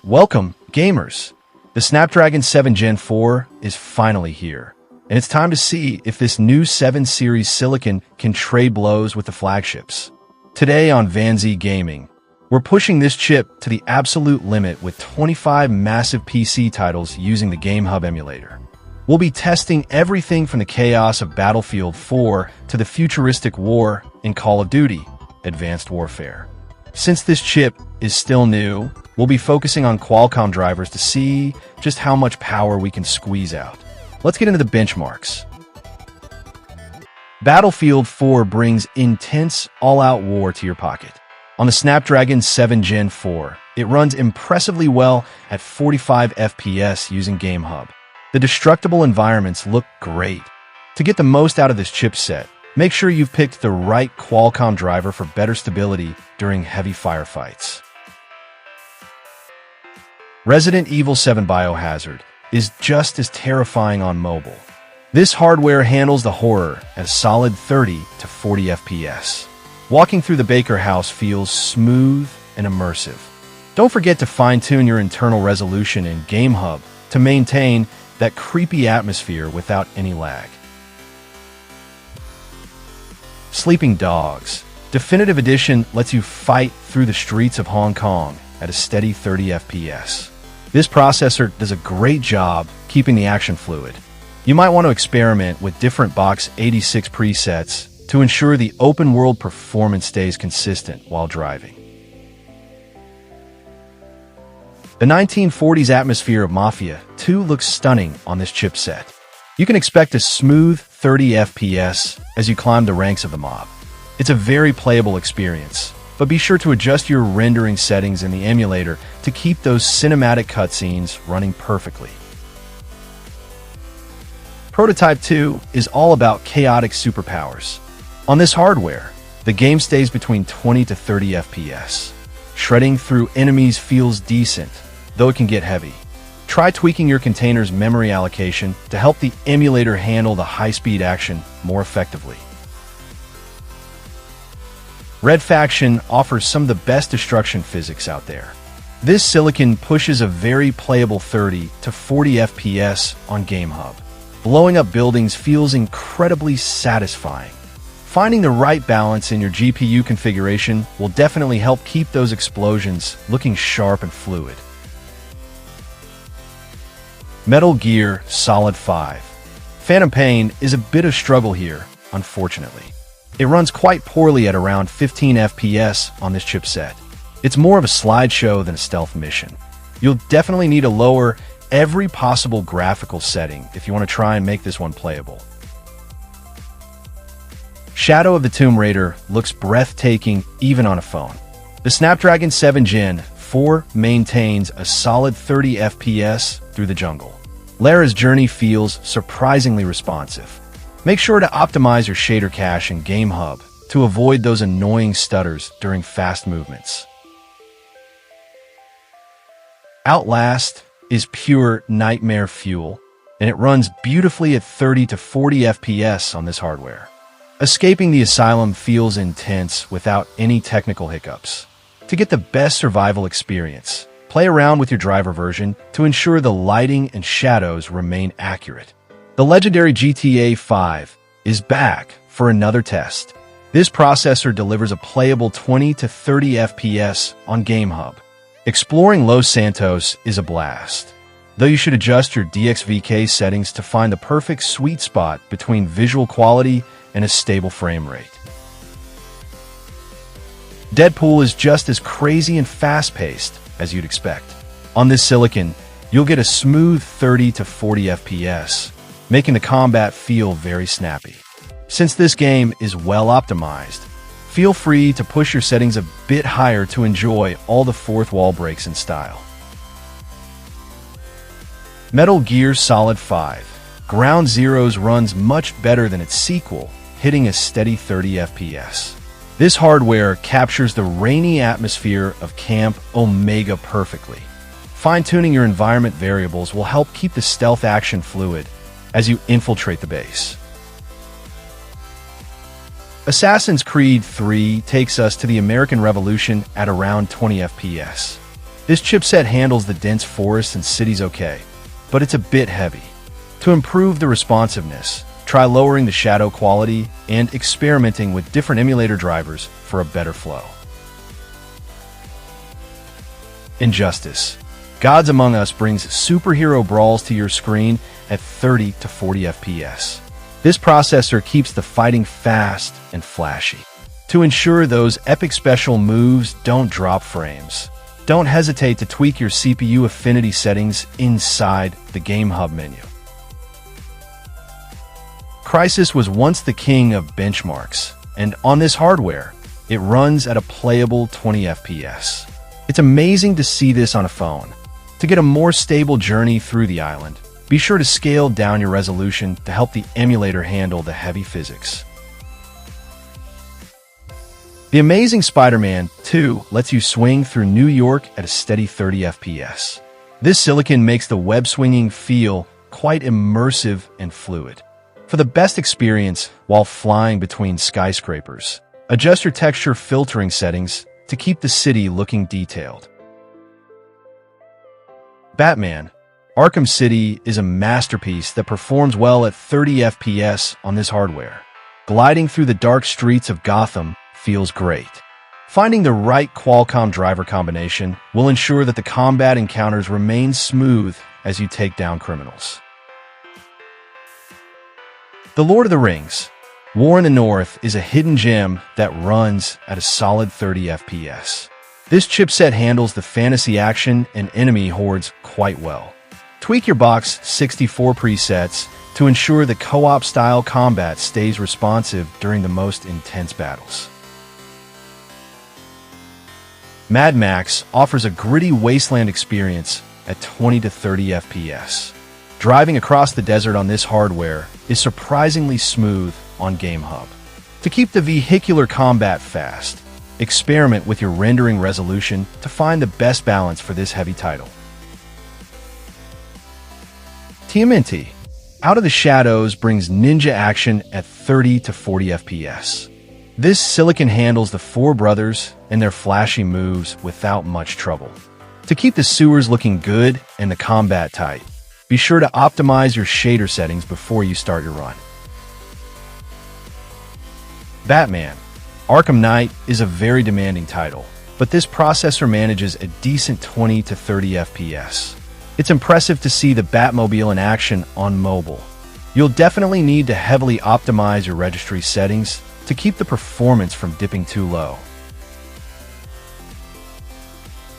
Welcome, gamers! The Snapdragon 7 Gen 4 is finally here, and it's time to see if this new 7 series silicon can trade blows with the flagships. Today on VanZee Gaming, we're pushing this chip to the absolute limit with 25 massive PC titles using the GameHub emulator. We'll be testing everything from the chaos of Battlefield 4 to the futuristic war in Call of Duty: Advanced Warfare. Since this chip is still new, we'll be focusing on Qualcomm drivers to see just how much power we can squeeze out. Let's get into the benchmarks. Battlefield 4 brings intense, all-out war to your pocket. On the Snapdragon 7 Gen 4, it runs impressively well at 45 FPS using GameHub. The destructible environments look great. To get the most out of this chipset, make sure you've picked the right Qualcomm driver for better stability during heavy firefights. Resident Evil 7 Biohazard is just as terrifying on mobile. This hardware handles the horror at a solid 30 to 40 FPS. Walking through the Baker house feels smooth and immersive. Don't forget to fine-tune your internal resolution in GameHub to maintain that creepy atmosphere without any lag. Sleeping Dogs Definitive Edition lets you fight through the streets of Hong Kong at a steady 30 FPS. This processor does a great job keeping the action fluid. You might want to experiment with different box 86 presets to ensure the open-world performance stays consistent while driving. The 1940s atmosphere of Mafia II looks stunning on this chipset. You can expect a smooth 30 FPS as you climb the ranks of the mob. It's a very playable experience, but be sure to adjust your rendering settings in the emulator to keep those cinematic cutscenes running perfectly. Prototype 2 is all about chaotic superpowers. On this hardware, the game stays between 20 to 30 FPS. Shredding through enemies feels decent, though it can get heavy. Try tweaking your container's memory allocation to help the emulator handle the high-speed action more effectively. Red Faction offers some of the best destruction physics out there. This silicon pushes a very playable 30 to 40 FPS on GameHub. Blowing up buildings feels incredibly satisfying. Finding the right balance in your GPU configuration will definitely help keep those explosions looking sharp and fluid. Metal Gear Solid 5. Phantom Pain is a bit of struggle here, unfortunately. It runs quite poorly at around 15 FPS on this chipset. It's more of a slideshow than a stealth mission. You'll definitely need to lower every possible graphical setting if you want to try and make this one playable. Shadow of the Tomb Raider looks breathtaking even on a phone. The Snapdragon 7 Gen 4 maintains a solid 30 FPS through the jungle. Lara's journey feels surprisingly responsive. Make sure to optimize your shader cache in GameHub to avoid those annoying stutters during fast movements. Outlast is pure nightmare fuel, and it runs beautifully at 30 to 40 FPS on this hardware. Escaping the asylum feels intense without any technical hiccups. To get the best survival experience, play around with your driver version to ensure the lighting and shadows remain accurate. The legendary GTA 5 is back for another test. This processor delivers a playable 20 to 30 FPS on GameHub. Exploring Los Santos is a blast, though you should adjust your DXVK settings to find the perfect sweet spot between visual quality and a stable frame rate. DeadPool is just as crazy and fast-paced as you'd expect. On this silicon, you'll get a smooth 30 to 40 FPS, making the combat feel very snappy. Since this game is well optimized, feel free to push your settings a bit higher to enjoy all the fourth wall breaks in style. Metal Gear Solid 5. Ground Zeroes runs much better than its sequel, hitting a steady 30 FPS. This hardware captures the rainy atmosphere of Camp Omega perfectly. Fine-tuning your environment variables will help keep the stealth action fluid as you infiltrate the base. Assassin's Creed 3 takes us to the American Revolution at around 20 FPS. This chipset handles the dense forests and cities okay, but it's a bit heavy. To improve the responsiveness, try lowering the shadow quality and experimenting with different emulator drivers for a better flow. Injustice. Gods Among Us brings superhero brawls to your screen at 30 to 40 FPS. This processor keeps the fighting fast and flashy. To ensure those epic special moves don't drop frames, don't hesitate to tweak your CPU affinity settings inside the GameHub menu. Crysis was once the king of benchmarks, and on this hardware, it runs at a playable 20 FPS. It's amazing to see this on a phone. To get a more stable journey through the island, be sure to scale down your resolution to help the emulator handle the heavy physics. The Amazing Spider-Man 2 lets you swing through New York at a steady 30 FPS. This silicon makes the web swinging feel quite immersive and fluid. For the best experience while flying between skyscrapers, adjust your texture filtering settings to keep the city looking detailed. Batman: Arkham City is a masterpiece that performs well at 30 FPS on this hardware. Gliding through the dark streets of Gotham feels great. Finding the right Qualcomm driver combination will ensure that the combat encounters remain smooth as you take down criminals. The Lord of the Rings: War in the North is a hidden gem that runs at a solid 30 FPS. This chipset handles the fantasy action and enemy hordes quite well. Tweak your box 64 presets to ensure the co-op style combat stays responsive during the most intense battles. Mad Max offers a gritty wasteland experience at 20 to 30 FPS. Driving across the desert on this hardware is surprisingly smooth on GameHub. To keep the vehicular combat fast, experiment with your rendering resolution to find the best balance for this heavy title. TMNT: Out of the Shadows brings ninja action at 30 to 40 FPS. This silicon handles the four brothers and their flashy moves without much trouble. To keep the sewers looking good and the combat tight, be sure to optimize your shader settings before you start your run. Batman: Arkham Knight is a very demanding title, but this processor manages a decent 20 to 30 FPS. It's impressive to see the Batmobile in action on mobile. You'll definitely need to heavily optimize your registry settings to keep the performance from dipping too low.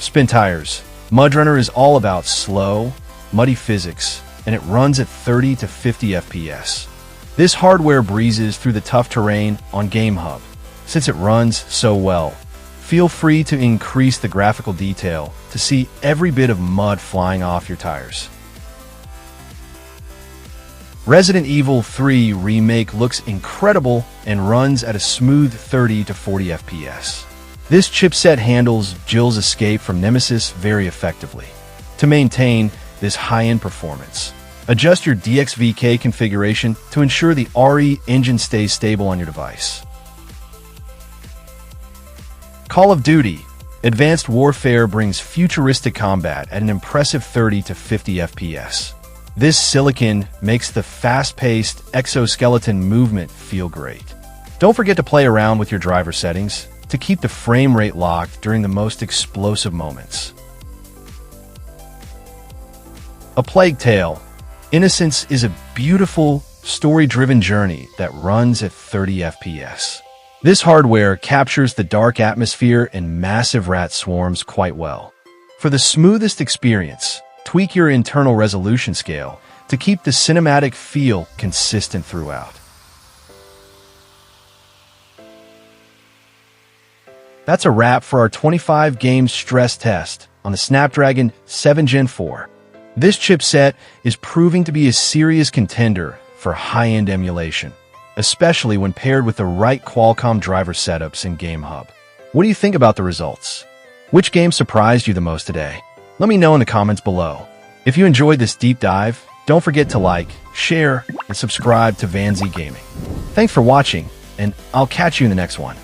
Spin Tires: Mudrunner is all about slow, muddy physics, and it runs at 30 to 50 FPS. This hardware breezes through the tough terrain on GameHub. Since it runs so well, feel free to increase the graphical detail to see every bit of mud flying off your tires. Resident Evil 3 Remake looks incredible and runs at a smooth 30 to 40 FPS. This chipset handles Jill's escape from Nemesis very effectively. To maintain this high-end performance, adjust your DXVK configuration to ensure the RE engine stays stable on your device. Call of Duty: Advanced Warfare brings futuristic combat at an impressive 30 to 50 FPS. This silicon makes the fast-paced exoskeleton movement feel great. Don't forget to play around with your driver settings to keep the frame rate locked during the most explosive moments. A Plague Tale: Innocence is a beautiful, story-driven journey that runs at 30 FPS. This hardware captures the dark atmosphere and massive rat swarms quite well. For the smoothest experience, tweak your internal resolution scale to keep the cinematic feel consistent throughout. That's a wrap for our 25 games stress test on the Snapdragon 7 Gen 4. This chipset is proving to be a serious contender for high-end emulation, especially when paired with the right Qualcomm driver setups in GameHub. What do you think about the results? Which game surprised you the most today? Let me know in the comments below. If you enjoyed this deep dive, don't forget to like, share, and subscribe to VanZee Gaming. Thanks for watching, and I'll catch you in the next one.